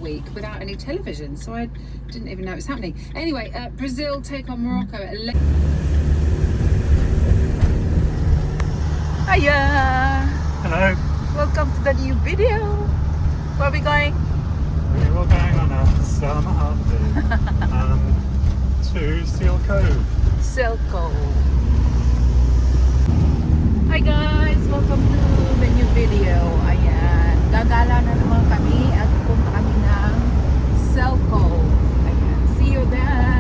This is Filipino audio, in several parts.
week without any television, so I didn't even know it was happening. Anyway, Brazil take on Morocco at 11. Hiya! Hello. Welcome to the new video. Where are we going? We were going on a summer holiday to Seal Cove. Silco. Hi guys! Welcome to the new video. Ayan. Gagala na naman kami at pupunta kami ng Silco. Ayan. See you there!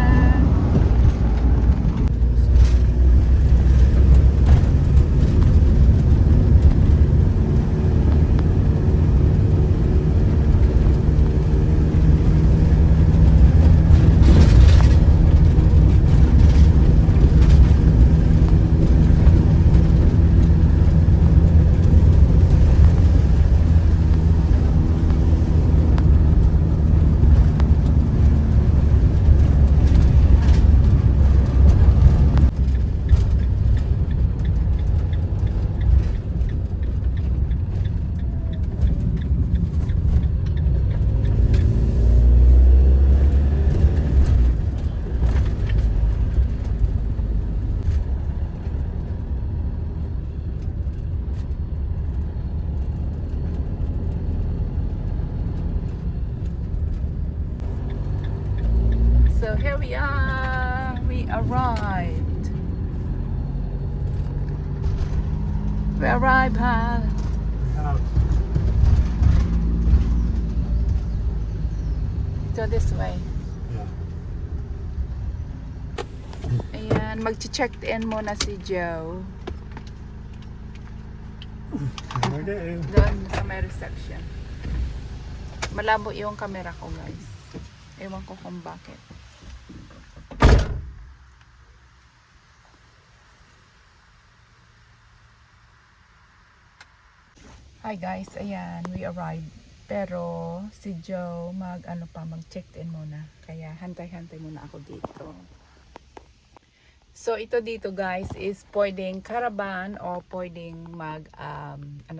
So here we are. We arrived. We arrived, Hal. Go this way. Yeah. Ayan, mag-check in muna si Joe. Okay. Doon sa may reception. Malabo yung camera ko, guys. Ewan ko kung bakit. Hi guys, ayan, we arrived. Pero si Joe mag-check-in muna. Kaya hantay-hantay muna ako dito. So ito dito guys is pwedeng caravan o pwedeng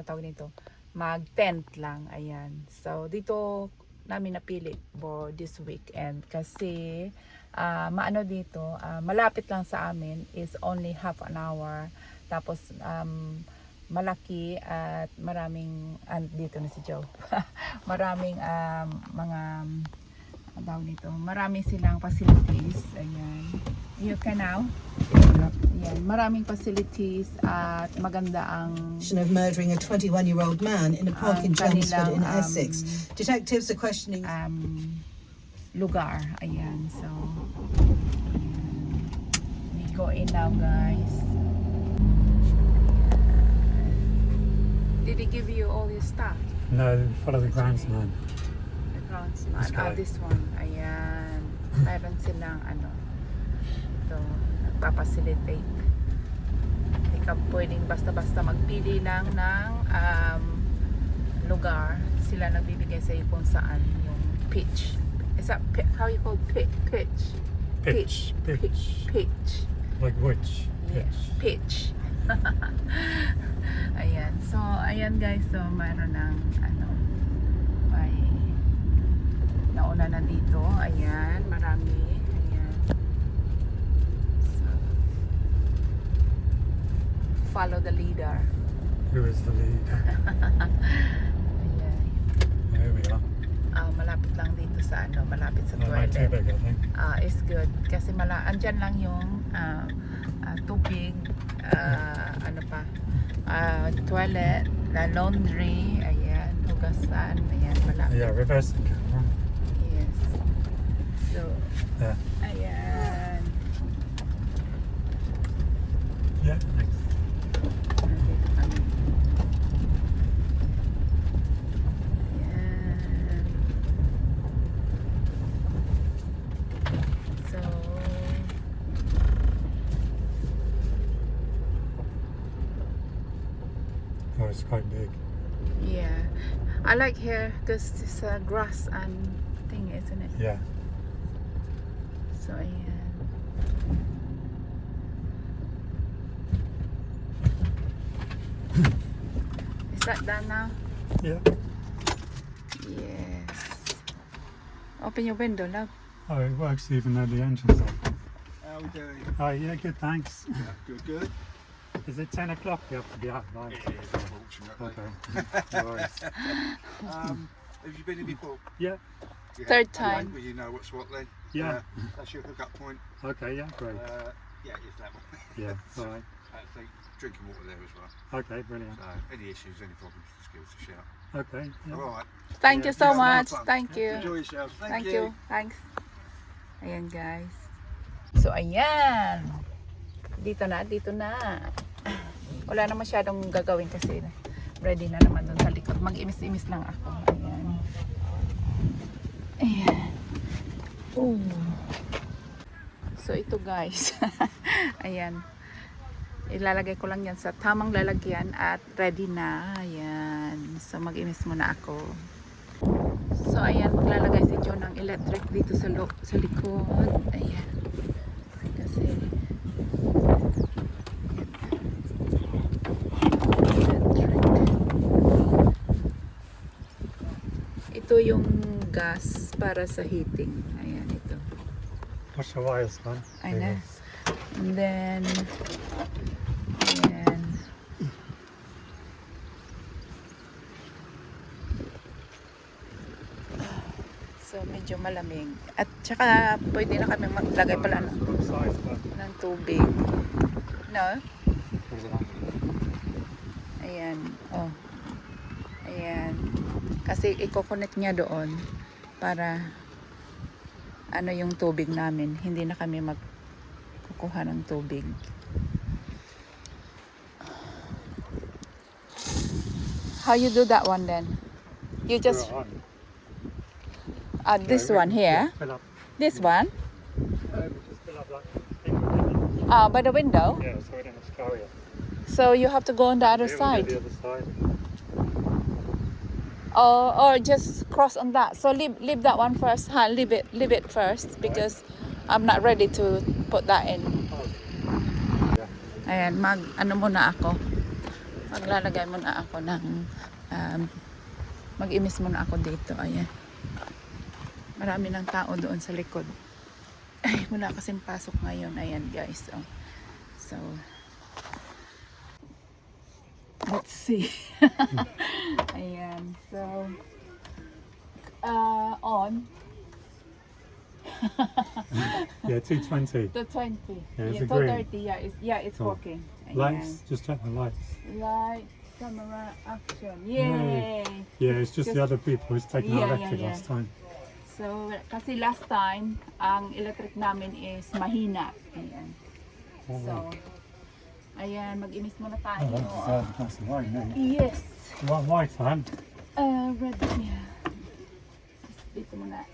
tawag nito? Mag-tent lang. Ayan. So dito namin napili for this weekend kasi dito, malapit lang sa amin is only half an hour. Tapos malaki at maraming dito na si Joe. Maraming marami silang facilities. Ayan. You can now. Ayan. Maraming facilities at maganda ang Of murdering a 21-year-old man in a park in Chelmsford in Essex. Detectives are questioning lugar. Ayan. So ayan. We go in now, guys. Did he give you all your stuff? No, follow the groundsman. The groundsman. This guy. This one. Ayan. Mayroon silang ito, nagpapacilitate. Hindi ka pwedeng basta-basta magpili lang ng lugar. Sila nagbibigay sa iyo kung saan yung pitch. Is that how you call pitch? Pitch. Pitch. Like which? Yeah. Pitch. Ayan. So, ayan guys. So, mayroon ng may nauna na dito. Ayan. Marami. Ayan. So, follow the leader. Who is the leader? Ayan. Here we are. Malapit lang dito sa malapit sa Not too toilet. big, I think. It's good. Kasi andyan lang yung tubig, toilet, laundry, ayan, hugasan, ayan, malapit. Yeah, reversing camera. Yes. So, Yeah. ayan. Yeah, thanks. Nandito kami. Ayan. So, Oh, it's quite big. yeah. I like here because it's grass and thing, isn't it? Yeah. So, ayan. Is that done now? Yeah. Yes. Open your window, love. Oh, it works even though the engine's on. How are we doing? Oh, yeah, good, thanks. Yeah, good, good. Is it 10 o'clock you have to be out, right? It is, unfortunately. Okay. No worries. Have you been here before? Yeah, Yeah. Third Okay, time. well, you know what's what then? Yeah. That's your hookup point. okay, yeah, great. Yeah, it's that one. Yeah, all right. I think drinking water there as well. Okay, brilliant. So, any issues, any problems, just give us a shout. Okay. Yeah. All right. Thank you so Yeah, much. have fun. Thank you. Enjoy yourselves. Thank you. Thanks. Ayan guys. So ayan. Dito na. Wala na masyadong gagawin kasi ready na naman dun sa likod. Mag-imis-imis lang ako. Ayan. Ayan. Oh. So ito guys. Ayan. Ilalagay ko lang yan sa tamang lalagyan at ready na. Ayan. So mag-imis muna ako. So ayan, maglalagay si John ng electric dito sa likod. Ayan. Kasi electric. Ito yung gas para sa heating. Ayan ito. What's the wires, man? I know. And then ayan. So medyo malamig. At saka pwede na kami maglagay pala What size, man? ng tubig. No? Ayan. Oh. Ayan. Kasi i-connect niya doon para ano yung tubig namin. Hindi na kami magkukuha ng tubig. How you do that one then? You just Put it on. this Yeah, we one can here. Fill up. This one. We just fill up that thing. By the window. Yeah, so we don't have to carry it. So you have to go on the other Yeah, we'll side. do the other side. Or just cross on that. So leave that one first. Leave it first because I'm not ready to put that in. Ayan, ano muna ako. Maglalagay muna ako ng mag-imis muna ako dito. Ayan. Marami ng tao doon sa likod. Ay, wala kasing pasok ngayon. Ayan guys. Oh. So let's see. Ayan. So on Yeah, 220. the 20. Yeah, it's Yeah, a green. 230. It's Cool. working. Lights, just check the lights. Light, camera, action. Yay! Yeah, it's just the other people who's taking Yeah, our electric yeah, yeah. last time. So, kasi last time, ang electric namin is mahina. Ayan. So, ayan, mag-imis muna tayo. That's the right name. Yes. What white, man? Red, yeah. Dito muna.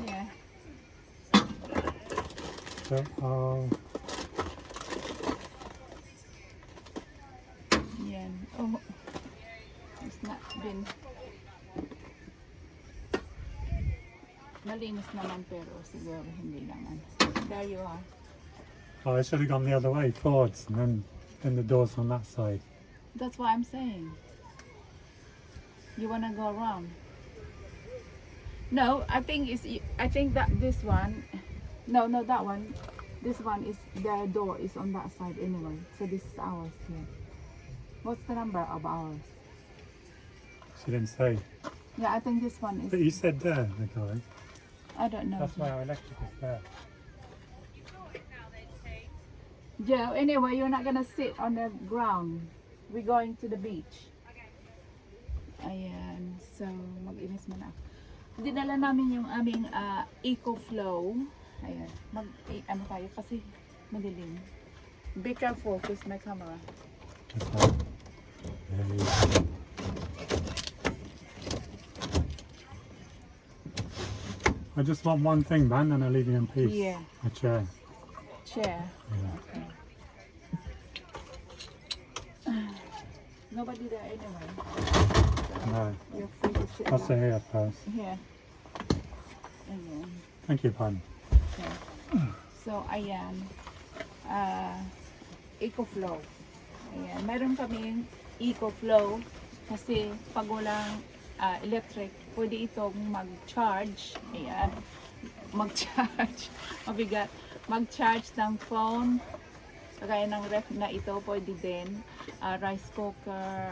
Yeah. So, Yan. Oh. It's not been malinis naman pero siguro hindi naman. There you are. I should have gone the other way, forwards, and then the door's on that side. That's what I'm saying. You wanna go around? No, I think that this one. No, that one. This one is the door is on that side anyway. So this is ours here. What's the number of ours? She didn't say. Yeah, I think this one But is. you said there, the guy. I don't know. That's why our electric is there. Joe, anyway, you're not gonna sit on the ground. We're going to the beach. Ayan. So, mag-inis muna ako. Dinala namin yung aming EcoFlow. Ayan. Ano tayo kasi madilim. Be careful with my camera. That's right. There you go. I just want one thing, man, and I'll leave you in peace. Yeah. A chair. Chair. Yeah. Okay. Nobody there anyway. No. You're free to sit I'll down. stay here first. Here. Ayan. Thank you, Pan. Okay. So, ayan. EcoFlow. Ayan. Meron kaming EcoFlow kasi pag walang electric, pwede itong mag-charge. Ayan. Mag-charge. Mabigat. Mag-charge ng phone. Kagaya ng ref na ito, pwede din. Rice cooker,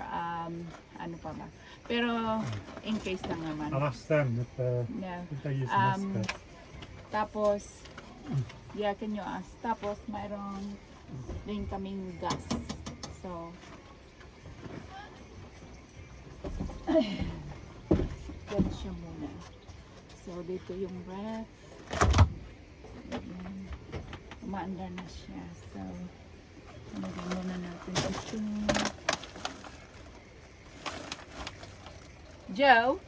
ano pa ba. Pero, in case lang naman. I'll ask them if Yeah. they use this bit. Tapos, yeah, can you ask? Tapos, mayroon din kaming gas. So, yan siya muna. So, dito yung ref. Ayan. Umaandar na siya. So, nalagyan muna natin ito. Joe?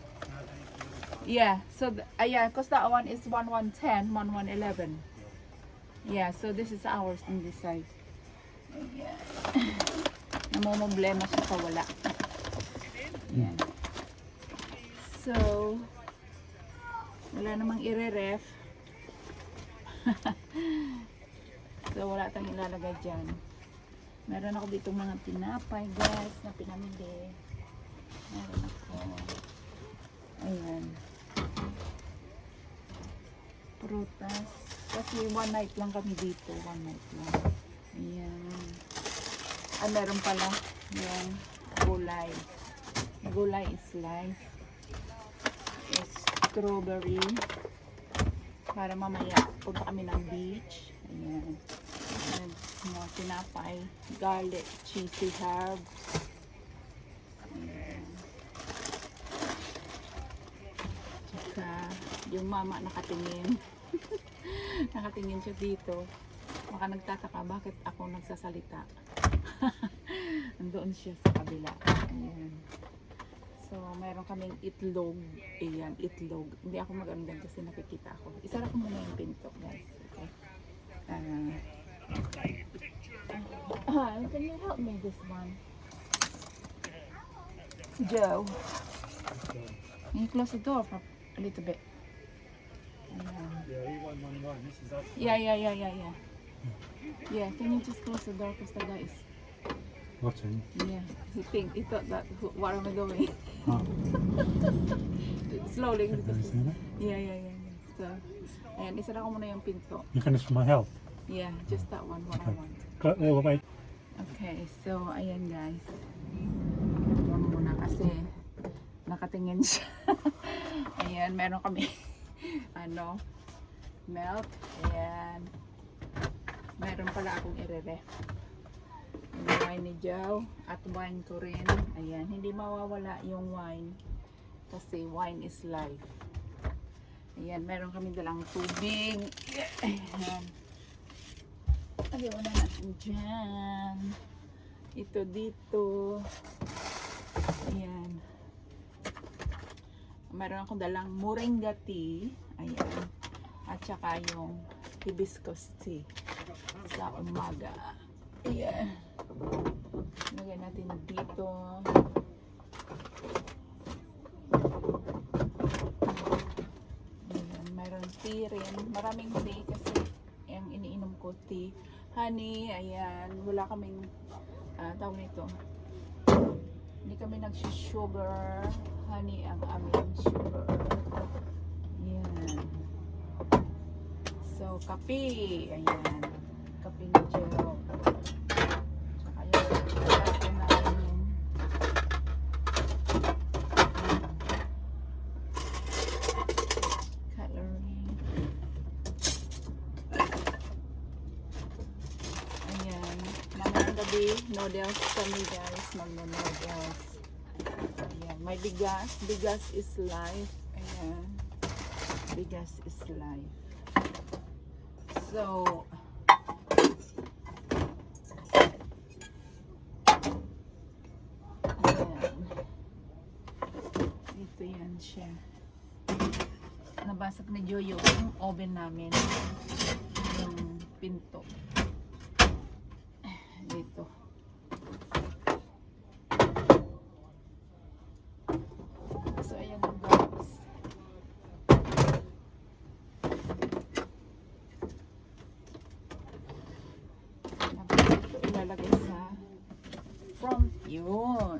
Yeah, so, yeah, because that one is 1110, 1111. Yeah, so this is ours on this side. Yeah. Namumblema siya sa wala. Yan. So, wala namang ire-ref. So, wala tayong ilalagay dyan. Meron ako dito mga tinapay, guys, na pinamili. Meron ako. Ayan. Prutas. Kasi one night lang kami dito. One night lang. Ayan. Ah, meron pala yung gulay. Gulay is life. Strawberry. Para mamaya punta kami ng beach. Ayan. And mga tinapay. Garlic, cheesy herbs. Ayan. Tsaka yung mama nakatingin. Nakatingin siya dito. Baka nagtataka bakit ako nagsasalita. Andoon siya sa kabila. Ayan. So, mayroon kaming itlog. Ayan, itlog. Hindi ako maganda kasi nakikita ako. Isara ko muna yung pinto, guys. Okay. Can you help me this one? Joe. Can you close the door for a little bit? Ayan. Yeah, E111. This is us. Yeah. Yeah, can you just close the door because the guy is, Watching. yeah, he thought that, what am I doing? Oh, Slowly. have you Because, seen it? yeah. So, ayan, isara ko muna yung pinto. You finished my help. Yeah, just that one, what I Okay. want. Wait. Okay, so, ayan guys. Ito muna kasi nakatingin siya. Ayan, meron kami milk. Ayan. Meron pala akong ire-ref. Yung wine ni Joe at wine ko rin. Ayan, hindi mawawala yung wine kasi wine is life. Ayan, meron kami dalang tubig. Ayan. Ayaw na natin dyan. Ito dito. Ayan. Meron akong dalang moringa tea. Ayan. At saka yung hibiscus tea sa umaga. Ayan. Lagyan natin dito. Ayan. Meron tea rin. Maraming tea kasi yung iniinom ko tea. Honey, ayan. Wala kaming tawag nito. Hindi kami nag-sugar. Honey ang aming sugar. Ayan. So, kape. Ayan. Kape ni Joe. Tsaka yung kape namin. Cutlery. Ayan. Mamayang gabi, noodles kami guys. Magno-noodles. Ayan. May bigas. Bigas is life. Ayan. Bigas is life. So, ayan. Ito yan siya. Nabasag na Joe yung oven namin. Yung pinto. Dito. So, ayan ang guys. Tapos ito ilalagay sa front. Yun.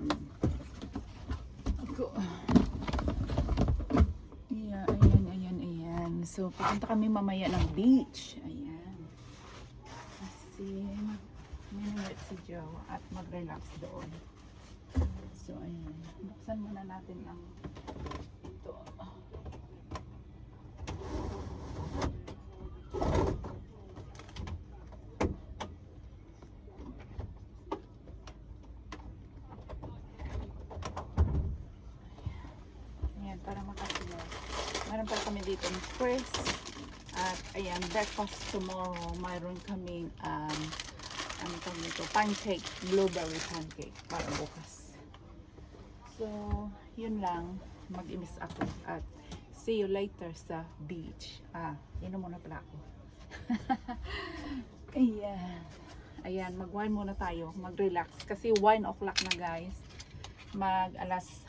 So, pupunta kami mamaya ng beach. Ayan. Kasi, minunod si Joe at mag-relax doon. So, ayan. Buksan muna natin ang ito. Ayan, para makasiyaw. Meron pa kami dito ng first. At ayan, breakfast tomorrow. Mayroon kaming ano tawag nito, pancake, blueberry pancake para bukas. So, yun lang. Mag-imis ako at see you later sa beach. Inom muna pala ako. Ayan. Ayan, mag-wine muna tayo. Mag-relax. Kasi 1 o'clock na guys. Mag-alas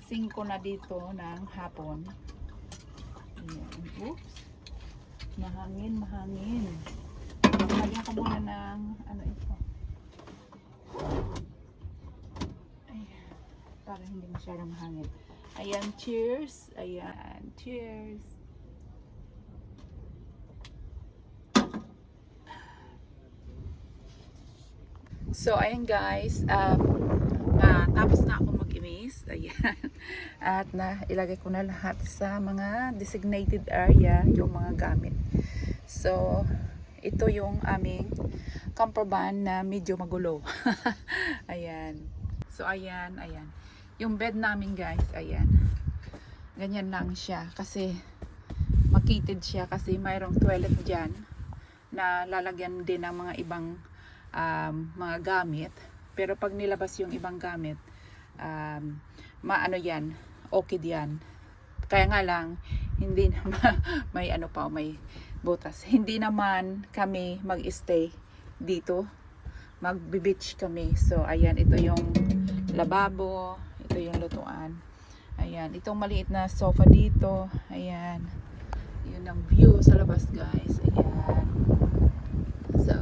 5 na dito ng hapon. Ayan. Oops. Mahangin, mahangin. Lagyan ko muna ng ano ito. Ayan. Para hindi masyadong mahangin. Ayan, cheers. Ayan, cheers. So, ayan guys. Tapos na ako mag-imis. Ayan. At ilagay ko na lahat sa mga designated area, yung mga gamit. So, ito yung aming camper van na medyo magulo. Ayan. So, ayan, ayan. Yung bed namin guys, ayan. Ganyan lang siya. Kasi, makitid siya kasi mayroong toilet dyan na lalagyan din ng mga ibang mga gamit. Pero pag nilabas yung ibang gamit, maano yan, okay yan. Kaya nga lang, hindi na may ano pa, may butas. Hindi naman kami mag-stay dito. Mag-beach kami. So, ayan, ito yung lababo. Ito yung lutuan. Ayan, itong maliit na sofa dito. Ayan. Yun ang view sa labas, guys. Ayan. So,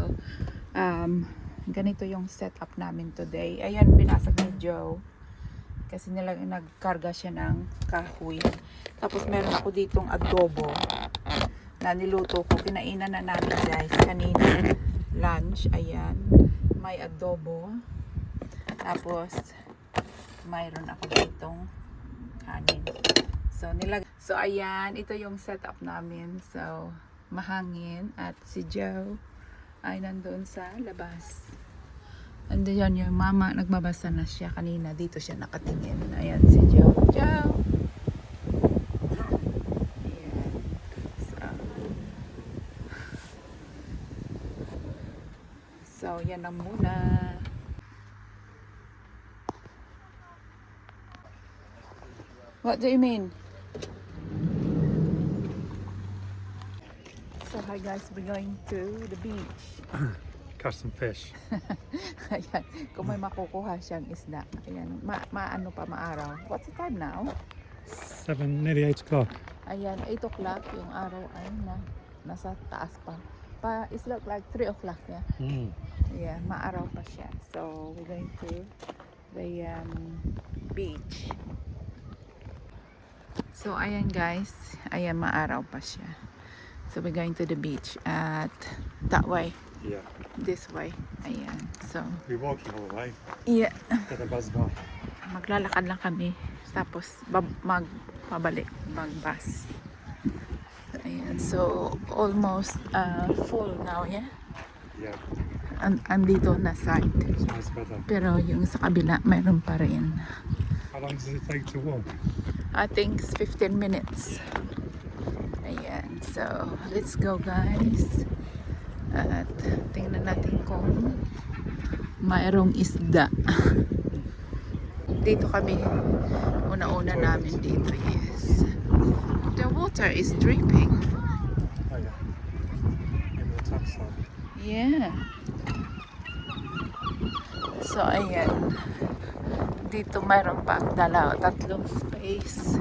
ganito yung setup namin today. Ayan, binasag ni Joe. Kasi nagkarga siya ng kahoy. Tapos, meron ako ditong adobo na niluto ko. Kinainan na namin guys kanina lunch. Ayan, may adobo, tapos mayroon ako ditong kanin. So ayan, ito yung setup namin. So mahangin at si Joe ay nandun sa labas. Andiyan yung mama, nagbabasa na siya kanina. Dito siya nakatingin. Ayan si Joe. Joe! So, yan lang muna. What do you mean? So, hi guys, we're going to the beach. Catch some fish. Ayan, kung may makukuha siyang isda. Ayan, maano pa, maaraw. What's the time now? 7, nearly 8 o'clock. Ayan, 8 o'clock. Yung araw ay nasa taas pa. It's look like 3 o'clock, yeah. Yeah, maaraw pa siya. So, we're going to the beach. So, ayan guys. Ayan, maaraw pa siya. So, we're going to the beach at that way. Yeah. This way. Ayan. So, We're walking all the way. yeah. Get a bus bar. Maglalakad lang kami. Tapos, pabalik. Mag-bus. Ayan. So, almost full now, yeah? Yeah. Andito na side. It's nice weather. Pero yung sa kabila, mayroon pa rin. How long does it take to walk? I think it's 15 minutes. Ayan. So, let's go guys. At tingnan natin kung mayroong isda. Dito kami. Una-una namin dito. Yes. The water is dripping. Oh yeah. In the top side. Yeah. So, ayan. Dito mayroon pa ang tatlong space.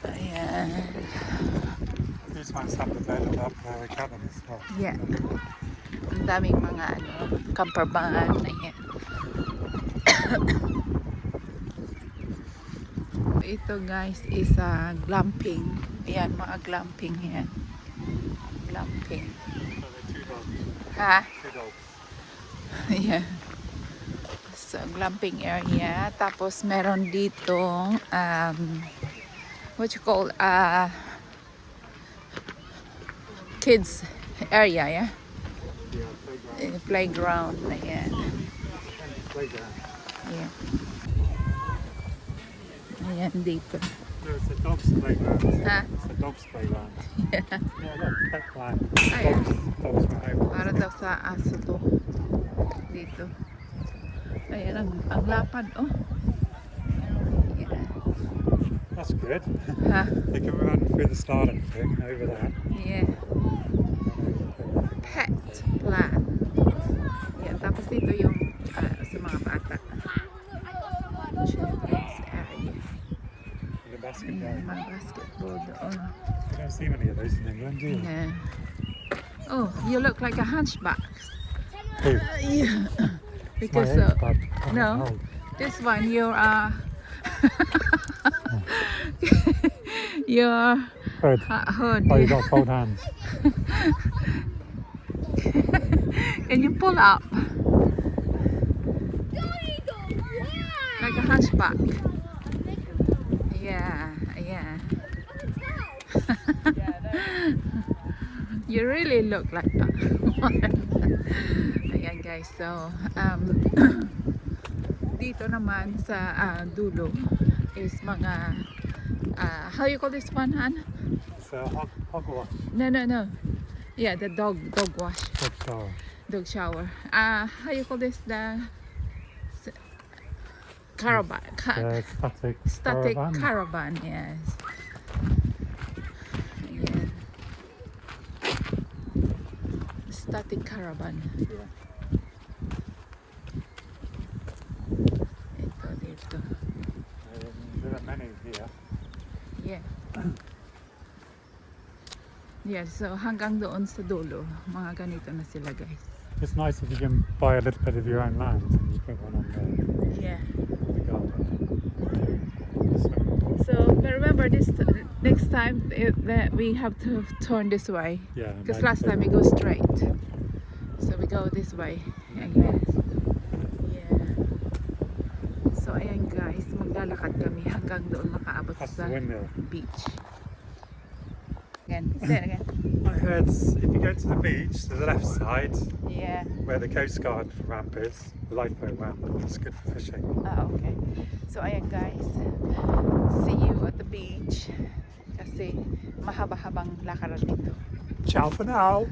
Ayan. This one's up available up cabin as well. Yeah. Ang daming mga camper van. Ayan. Ito guys is glamping. Ayan, mga glamping yan. Glamping. So they're two dogs. Ha? Two dogs. Yeah. So, glamping area. Tapos, meron ditong, what you call, kids area, yeah? Yeah, Playground. playground. Ayan. Playground. Ayan. Ayan, dito. No, it's a dog's playground. Ha? It's a dog's playground. Yeah. Yeah, look, pet plan. Ayan. Dogs from home. Para daw sa aso to. Dito. Ayan, ang lapad, oh. Yeah. That's good. Ha? They can run through the starting thing over there. Yeah. Pet plan. Yeah, tapos dito yung sa mga bata. Children's area. The basketball. Ayan, mga basketball doon. You don't see many of those in England, do you? Yeah. Oh, you look like a hunchback. Who? Yeah. My Because age, bud. I'm no. old. This one, you're you're Hood. hood. Oh, you got cold hands. Can you pull up like a hunchback? Yeah, yeah. You really look like that. Ayan guys, so dito naman sa dulo is mga how you call this one, Han? It's a hog wash. No. Yeah, the dog wash, Dog shower. dog shower. How you call this? The caravan. Static Static caravan, yes. Ayan. Static caravan. Yeah. Ito, dito. There are many here. Yeah. Yeah, so hanggang doon sa dulo, mga ganito na sila guys. It's nice if you can buy a little bit of your own land and you put one on Yeah. the garden. So remember this next time that we have to turn this way. Yeah. Because last time we go straight. So we go this way. Ayan. Yeah. So ayan guys, maglalakad kami hanggang doon makaabot That's sa the windmill. beach. Again, say it again. I heard if you go to the beach, to the left side, Yeah. where the Coast Guard ramp is, the lifeboat ramp, it's good for fishing. Okay. So ayan guys. See you at the beach. Kasi mahaba-habang lakaran dito. Ciao for now!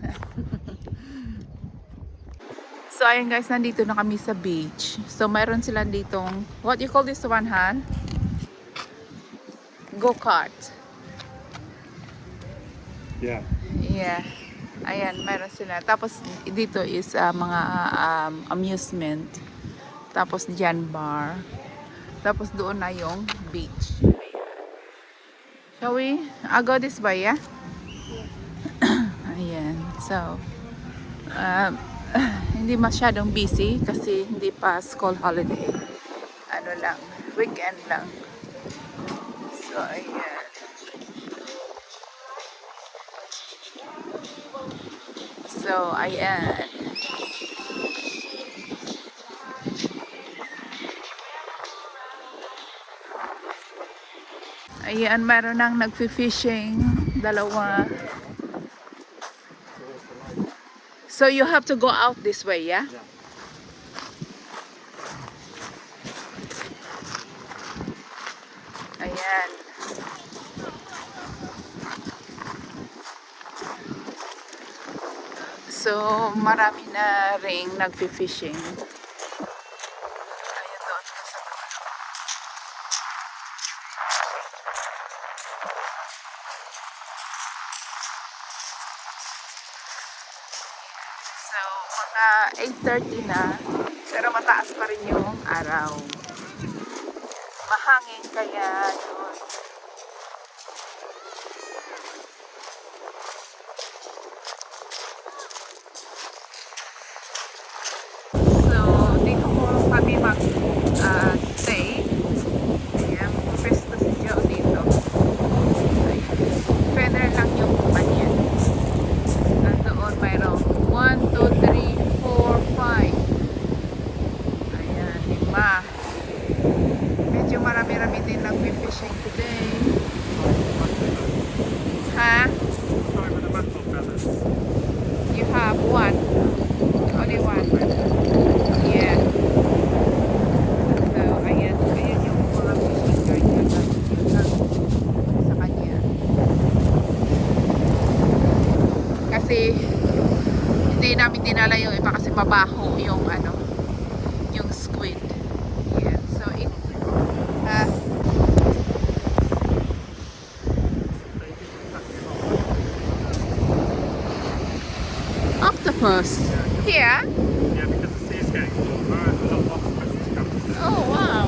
So ayan guys, nandito na kami sa beach. So mayroon silang ditong, what you call this one, Han? Go-kart. Yeah. Yeah. Ayan, mayroon sila. Tapos dito is mga amusement. Tapos dyan bar. Tapos doon na yung beach. Shall we? I'll go this way, yeah? Ayan. So, hindi masyadong busy kasi hindi pa school holiday. Ano lang, weekend lang. So, ayan. So, ayan. Ayan, meron nang nagfi-fishing. Dalawa. So, you have to go out this way, yeah? Yeah. Ayan. So, marami na ring nagfi-fishing. Ayan doon sa dulo. So, mga 8:30 na, pero mataas pa rin yung araw. Mahangin kaya doon. So, dito po kami mag-stay. Ayan, pwesto si Joe dito. Ayan. You have one. Only one. Yeah. So, ayan. Ayan yung mga fishing guard niya. Yun lang sa kanya. Kasi, hindi namin dinala yung iba kasi mabaho yung ano, yung squid. Yeah. So, octopus. Here? Yeah, because the sea's getting warmer, a lot of octopuses coming. Oh, wow.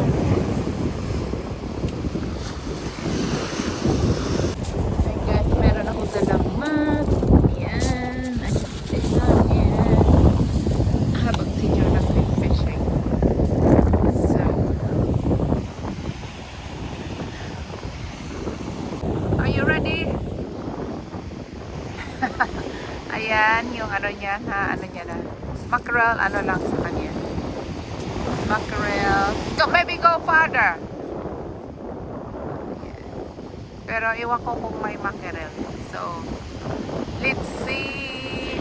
Ayan guys, meron akong dalang mat. Ayan. Ayan namin. Habang si John nag-fishing. So, are you ready? Ayan, yung ano niya, ano niya na. Mackerel, ano lang sa kanya. Mackerel. Go, maybe go farther. Yeah. Pero iwan ko kung may mackerel. So, let's see.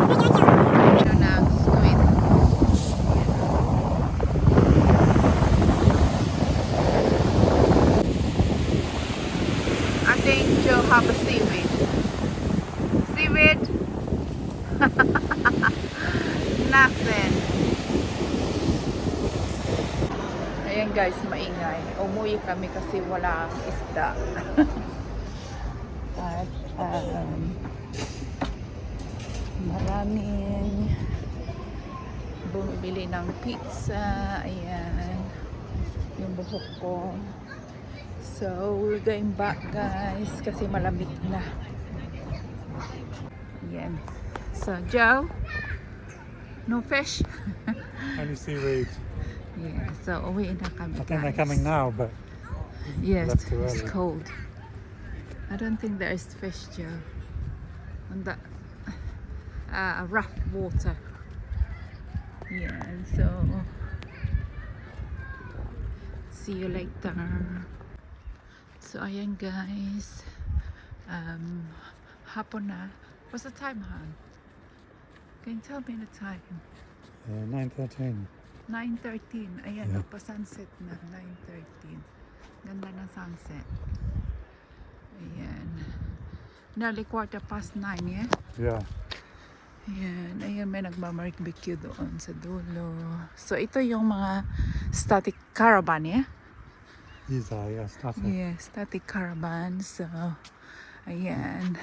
Ano na, squid. I think you'll have a seaweed. Seaweed? Nothing. Ayan guys, maingay. Umuwi kami kasi walang isda. At maraming bumibili ng pizza. Ayan. Yung buhok ko. So, we're going back guys kasi malamig na. Ayan. So, Joe? No fish? Only seaweed. Yeah, so uwi na kami I think they're guys. coming now, but Yes, left too it's early. cold. I don't think there is fish, Joe. On the rough water. Yeah, so see you later. So ayan guys. Hapon na. What's the time, hon? Can you tell me the time? 9:13. 9:13. Ayan, Yeah. sunset na. 9:13. Ganda ng sunset. Ayan. Nearly 9:15, yeah? Yeah. Ayan. Ayan, may nagmamarbecue doon sa dulo. So, ito yung mga static caravan, yeah? These are, yeah, static. Yeah, static caravan. So, ayan.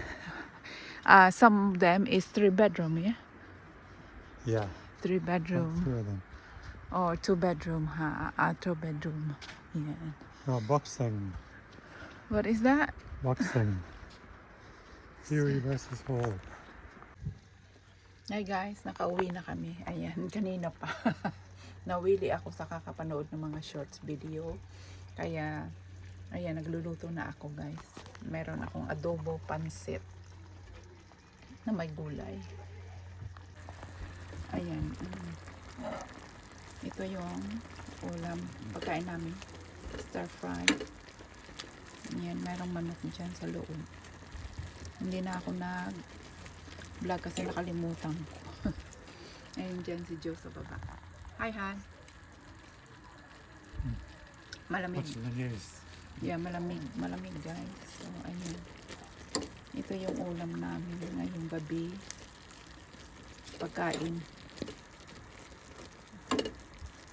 Some of them is 3-bedroom, yeah? Yeah. 3-bedroom. 2 of them. Or 2-bedroom, ha? 2-bedroom. Yeah. Oh, boxing. What is that? Boxing. Fury versus Hall. Hi guys, nakauwi na kami. Ayan, kanina pa. Nawili ako sa kakapanood ng mga shorts video. Kaya, ayan, nagluluto na ako guys. Meron akong adobo pansit na may gulay. Ayan. Ito yung ulam, pagkain namin. Stir fry. Ayan, merong manok dyan sa loob. Hindi na ako nag-vlog kasi nakalimutan ko. Ayun dyan si Joe sa baba. Hi, Han. Malamig. Watching the news. Yeah, malamig. Malamig, guys. So, ayun. Ito yung ulam namin ngayong gabi. Pagkain.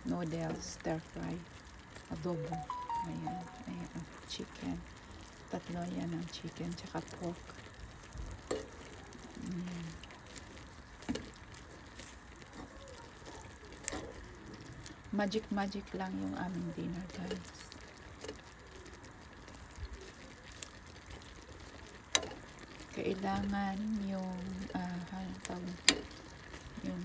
Noodles, stir fry, adobo. Ayan. Ayan. Chicken. Tatlo yan ang chicken. Tsaka pork. Magic lang yung aming dinner, guys. Kailangan yung yung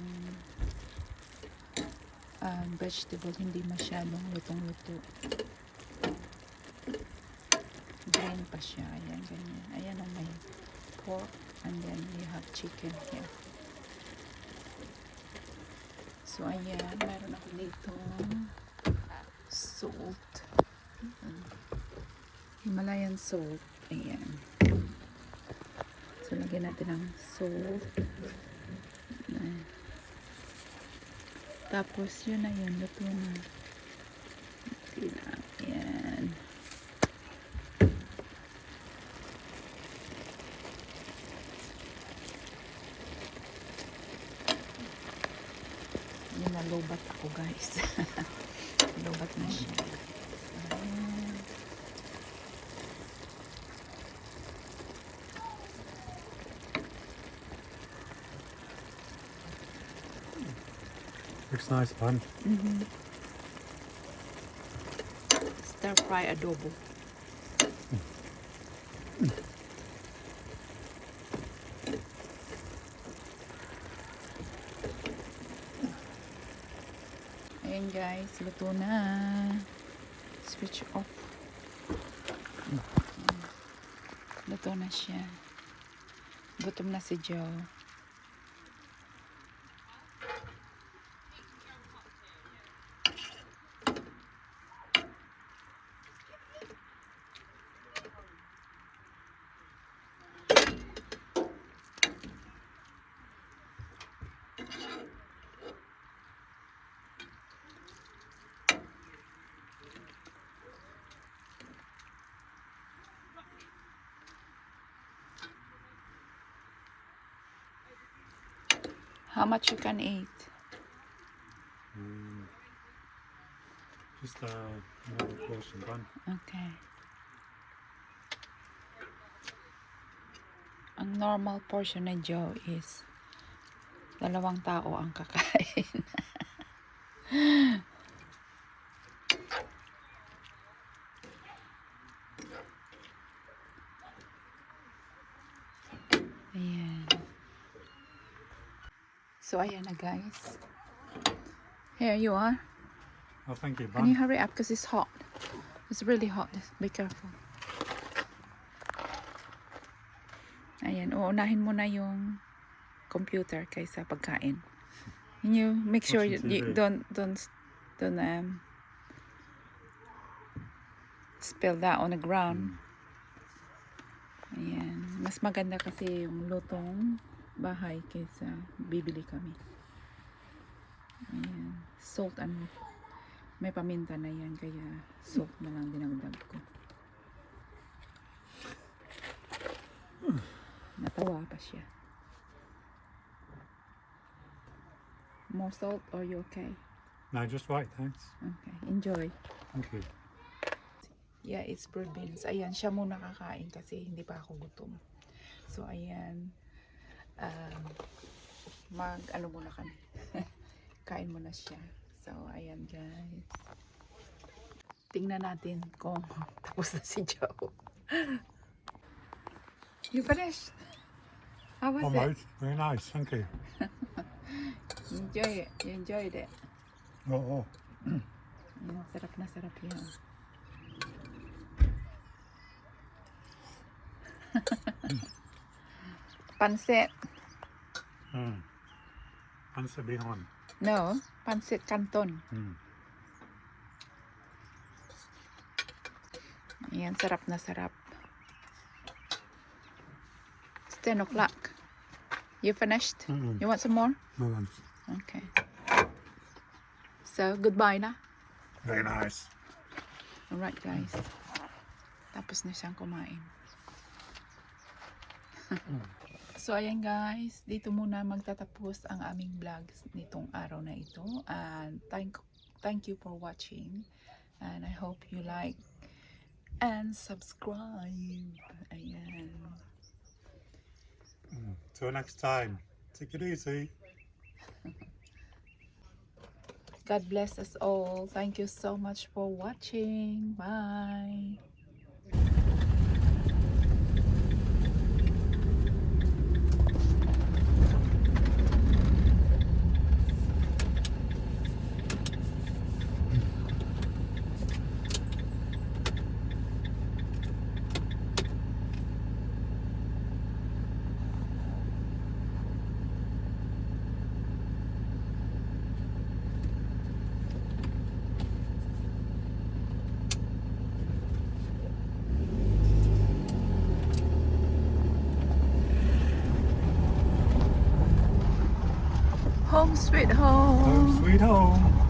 vegetable hindi masyadong lutong-luto. Green pa siya. Ayan, ganyan. Ayan ang may pork and then you have chicken here. So, ayan. Meron ako dito salt. Himalayan salt. Ayan. So, lagyan natin ng salt. Ayan. Tapos, yun na yun. Luto na. Ayan. Yun na, lobat ako, guys. Lobat na siya. Ayan. Looks nice, bun. Stir fry adobo. Ayan guys, luto na. Switch off. Luto na siya. Gutom na si Joe. How much you can eat? Just another portion, bun. Okay. Ang normal portion na Joe is 2 tao ang kakain. Ayan. So, ayan na guys. Here you are. Oh, thank you, Can you bun. hurry up because it's hot. It's really hot. Be careful. Ayan, uunahin mo na yung computer kaysa pagkain. And you make sure you Watching TV. don't spill that on the ground. Ayan, mas maganda kasi yung lutong bahay kaysa bibili kami. Ayan, salt and may paminta na yan kaya salt na lang dinagdag ko. Natawa pa siya. More salt or you okay? No, just right, thanks. Okay, enjoy. Thank you. Yeah, it's bread beans. Ayan, siya muna kakain kasi hindi pa ako gutom. So, ayan. Ano muna kami. Kain muna siya. So, ayan guys. Tingnan natin kung tapos na si Joe. You finished? How was it? Almost. Very nice, thank you. You enjoy it? You enjoyed it? Oh, oh. Ayan, sarap na sarap yan. Pansit. Answer behind. No, pansit canton. Ayan, sarap na sarap. It's 10 o'clock. You finished? You want some more? No thanks. Okay. So, goodbye na. Very nice. Alright guys. Tapos na siyang kumain. So ayan guys, dito muna magtatapos ang aming vlogs nitong araw na ito. And thank you for watching. And I hope you like and subscribe. Ayan. Till next time. Take it easy. God bless us all. Thank you so much for watching. Bye. Home sweet home. Home sweet home.